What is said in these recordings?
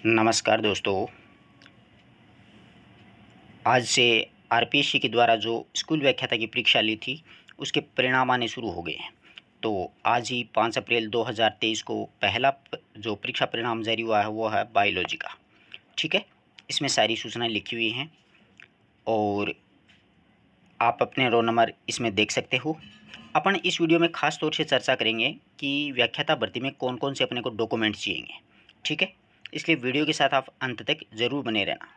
नमस्कार दोस्तों। आज से आरपीएससी के द्वारा जो स्कूल व्याख्याता की परीक्षा ली थी उसके परिणाम आने शुरू हो गए हैं। तो आज ही 5 अप्रैल 2023 को पहला जो परीक्षा परिणाम जारी हुआ है वो है बायोलॉजी का। ठीक है, इसमें सारी सूचनाएं लिखी हुई हैं और आप अपने रोल नंबर इसमें देख सकते हो। अपन इस वीडियो में खास तौर से चर्चा करेंगे कि व्याख्याता भर्ती में कौन कौन से अपने को डॉक्यूमेंट्स चाहिए। ठीक है, इसलिए वीडियो के साथ आप अंत तक ज़रूर बने रहना।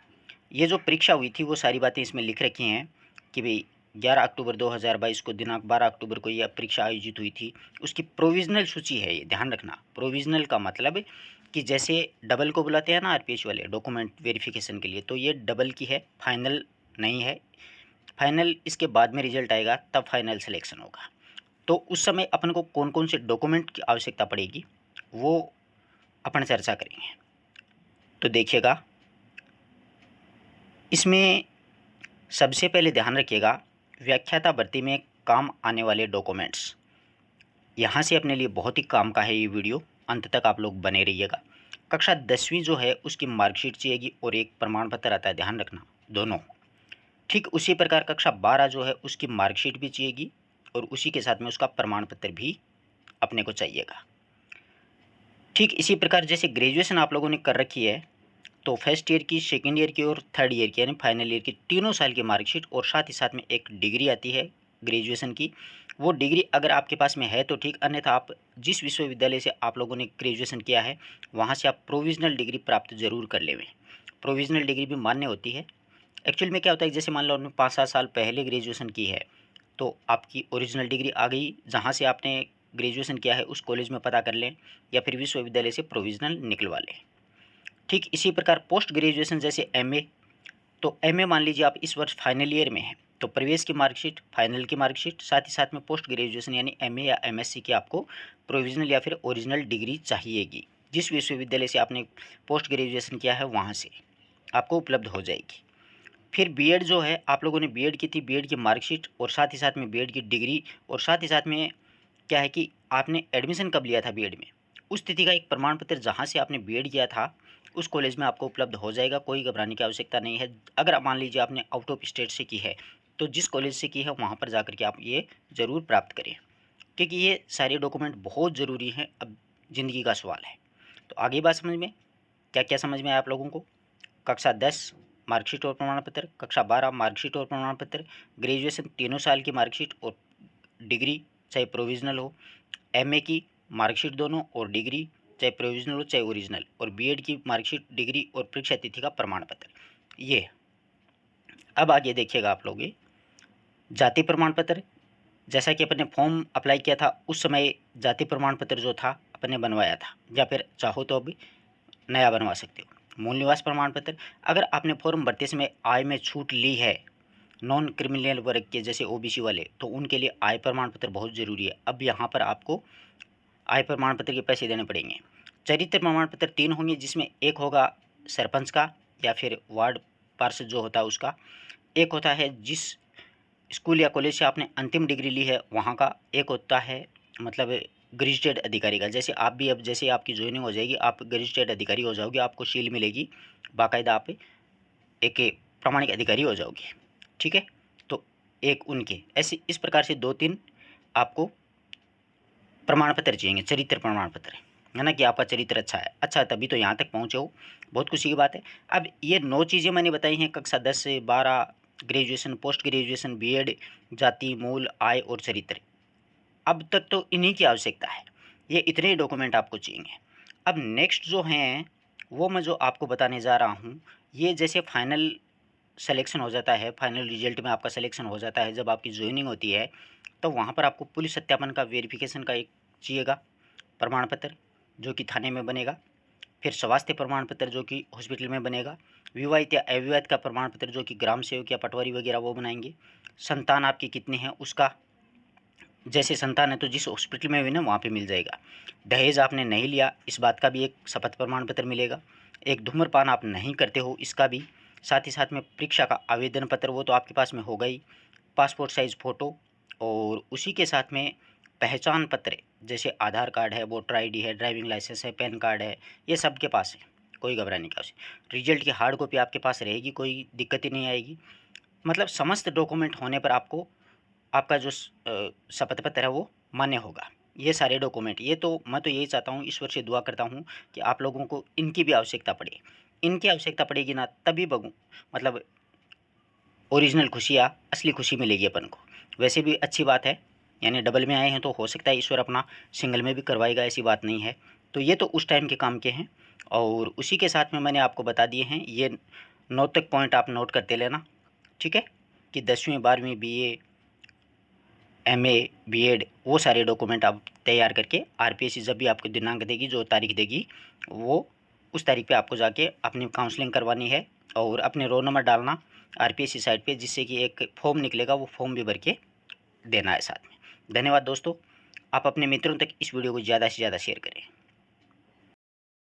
ये जो परीक्षा हुई थी वो सारी बातें इसमें लिख रखी हैं कि भाई 11 अक्टूबर 2022 को दिनांक 12 अक्टूबर को यह परीक्षा आयोजित हुई थी। उसकी प्रोविज़नल सूची है, ये ध्यान रखना। प्रोविज़नल का मतलब कि जैसे डबल को बुलाते हैं ना आरपीएससी वाले डॉक्यूमेंट वेरिफिकेशन के लिए, तो ये डबल की है, फाइनल नहीं है। फाइनल इसके बाद में रिजल्ट आएगा तब फाइनल सिलेक्शन होगा। तो उस समय अपन को कौन कौन से डॉक्यूमेंट की आवश्यकता पड़ेगी वो अपन चर्चा करेंगे। तो देखिएगा, इसमें सबसे पहले ध्यान रखिएगा व्याख्याता भर्ती में काम आने वाले डॉक्यूमेंट्स। यहाँ से अपने लिए बहुत ही काम का है ये वीडियो, अंत तक आप लोग बने रहिएगा। कक्षा 10वीं जो है उसकी मार्कशीट चाहिएगी और एक प्रमाण पत्र आता है, ध्यान रखना दोनों। ठीक उसी प्रकार कक्षा 12 जो है उसकी मार्कशीट भी चाहिएगी और उसी के साथ में उसका प्रमाण पत्र भी अपने को चाहिएगा। ठीक इसी प्रकार जैसे ग्रेजुएशन आप लोगों ने कर रखी है तो फर्स्ट ईयर की, सेकेंड ईयर की और थर्ड ईयर की यानी फाइनल ईयर की तीनों साल की मार्कशीट और साथ ही साथ में एक डिग्री आती है ग्रेजुएशन की। वो डिग्री अगर आपके पास में है तो ठीक, अन्यथा आप जिस विश्वविद्यालय से आप लोगों ने ग्रेजुएशन किया है वहाँ से आप प्रोविज़नल डिग्री प्राप्त जरूर कर लेवें। प्रोविज़नल डिग्री भी मान्य होती है। एक्चुअल में क्या होता है, जैसे मान लो आपने 5-7 साल पहले ग्रेजुएशन की है तो आपकी ओरिजिनल डिग्री आ गई, जहाँ से आपने ग्रेजुएशन किया है उस कॉलेज में पता कर लें या फिर विश्वविद्यालय से प्रोविज़नल निकलवा लें। ठीक इसी प्रकार पोस्ट ग्रेजुएशन जैसे एमए, तो एमए मान लीजिए आप इस वर्ष फाइनल ईयर में हैं तो प्रवेश की मार्कशीट, फाइनल की मार्कशीट, साथ ही साथ में पोस्ट ग्रेजुएशन यानी एमए या एमएससी की आपको प्रोविज़नल या फिर ओरिजिनल डिग्री चाहिएगी। जिस विश्वविद्यालय से आपने पोस्ट ग्रेजुएशन किया है वहाँ से आपको उपलब्ध हो जाएगी। फिर बीएड जो है, आप लोगों ने बीएड की थी, बीएड की मार्कशीट और साथ ही साथ में बीएड की डिग्री और साथ ही साथ में क्या है कि आपने एडमिशन कब लिया था बीएड में, उस तिथि का एक प्रमाण पत्र जहाँ से आपने बीएड किया था उस कॉलेज में आपको उपलब्ध हो जाएगा। कोई घबराने की आवश्यकता नहीं है। अगर आप मान लीजिए आपने आउट ऑफ स्टेट से की है तो जिस कॉलेज से की है वहाँ पर जाकर के आप ये ज़रूर प्राप्त करें, क्योंकि ये सारे डॉक्यूमेंट बहुत ज़रूरी हैं। अब ज़िंदगी का सवाल है। तो आगे बात समझ में, क्या क्या समझ में आया आप लोगों को? कक्षा 10 मार्कशीट और प्रमाण पत्र, कक्षा 12 मार्कशीट और प्रमाण पत्र, ग्रेजुएशन तीनों साल की मार्कशीट और डिग्री चाहे प्रोविज़नल हो, एमए की मार्कशीट दोनों और डिग्री चाहे प्रोविज़नल हो चाहे ओरिजिनल, और बीएड की मार्कशीट, डिग्री और परीक्षा तिथि का प्रमाण पत्र। ये अब आगे देखिएगा आप लोग, ये जाति प्रमाण पत्र, जैसा कि अपने फॉर्म अप्लाई किया था उस समय जाति प्रमाण पत्र जो था अपने बनवाया था, या फिर चाहो तो अभी नया बनवा सकते हो। मूल निवास प्रमाण पत्र, अगर आपने फॉर्म भरते समय आय में छूट ली है, नॉन क्रिमिनल वर्ग के जैसे ओबीसी वाले, तो उनके लिए आय प्रमाण पत्र बहुत ज़रूरी है। अब यहाँ पर आपको आय प्रमाण पत्र के पैसे देने पड़ेंगे। चरित्र प्रमाण पत्र 3 होंगे, जिसमें एक होगा सरपंच का या फिर वार्ड पार्षद जो होता है उसका, एक होता है जिस स्कूल या कॉलेज से आपने अंतिम डिग्री ली है वहाँ का, एक होता है मतलब गेजेटेड अधिकारी का। जैसे आप भी अब जैसे आपकी ज्वाइनिंग हो जाएगी आप गेजेटेड अधिकारी हो जाओगे, आपको सील मिलेगी, बाकायदा आप एक प्रामाणिक अधिकारी हो जाओगे। ठीक है, तो एक उनके ऐसे इस प्रकार से 2-3 आपको प्रमाण पत्र चाहिए, चरित्र प्रमाण पत्र, है ना, कि आपका चरित्र अच्छा है। अच्छा तभी तो यहाँ तक पहुँचे हो, बहुत खुशी की बात है। अब ये 9 चीज़ें मैंने बताई हैं, कक्षा 10 से 12, ग्रेजुएशन, पोस्ट ग्रेजुएशन, बीएड, जाति, मूल, आय और चरित्र। अब तक तो इन्हीं की आवश्यकता है, ये इतने डॉक्यूमेंट आपको चाहिए। अब नेक्स्ट जो हैं वो मैं जो आपको बताने जा रहा हूँ, ये जैसे फाइनल सिलेक्शन हो जाता है, फाइनल रिजल्ट में आपका सिलेक्शन हो जाता है, जब आपकी ज्वाइनिंग होती है तो वहाँ पर आपको पुलिस सत्यापन का वेरिफिकेशन का एक चाहिएगा प्रमाण पत्र जो कि थाने में बनेगा, फिर स्वास्थ्य प्रमाण पत्र जो कि हॉस्पिटल में बनेगा, विवाहित या अविवाहित का प्रमाण पत्र जो कि ग्राम सेवक या पटवारी वगैरह वो बनाएंगे, संतान आपकी कितनी है उसका, जैसे संतान है तो जिस हॉस्पिटल में हुई ना वहाँ पे मिल जाएगा, दहेज आपने नहीं लिया इस बात का भी एक शपथ प्रमाण पत्र मिलेगा, एक धूम्रपान आप नहीं करते हो इसका भी, साथ ही साथ में परीक्षा का आवेदन पत्र वो तो आपके पास में होगा ही, पासपोर्ट साइज़ फ़ोटो, और उसी के साथ में पहचान पत्र जैसे आधार कार्ड है, वोटर आईडी है, ड्राइविंग लाइसेंस है, पैन कार्ड है, ये सब के पास है। कोई घबराने की आवश्यकता। रिजल्ट की हार्ड कॉपी आपके पास रहेगी, कोई दिक्कत ही नहीं आएगी। मतलब समस्त डॉक्यूमेंट होने पर आपको आपका जो शपथ पत्र है वो मान्य होगा। ये सारे डॉक्यूमेंट, ये तो मैं तो यही चाहता हूँ, ईश्वर से दुआ करता हूँ कि आप लोगों को इनकी भी आवश्यकता पड़े। इनकी आवश्यकता पड़ेगी ना, तभी बगू मतलब ओरिजिनल खुशी या असली खुशी मिलेगी अपन को। वैसे भी अच्छी बात है, यानी डबल में आए हैं तो हो सकता है ईश्वर अपना सिंगल में भी करवाएगा, ऐसी बात नहीं है। तो ये तो उस टाइम के काम के हैं, और उसी के साथ में मैंने आपको बता दिए हैं ये 9 तक पॉइंट आप नोट करते लेना, ठीक है। कि 10वीं 12वीं BA MA BEd वो सारे डॉक्यूमेंट आप तैयार करके RPSC जब भी आपको दिनांक देगी, जो तारीख देगी, वो उस तारीख पे आपको जाके अपनी काउंसलिंग करवानी है और अपने रोल नंबर डालना RPSC साइट पे, जिससे कि एक फॉर्म निकलेगा, वो फॉर्म भी भर के देना है साथ में। धन्यवाद दोस्तों, आप अपने मित्रों तक इस वीडियो को ज़्यादा से ज़्यादा शेयर करें।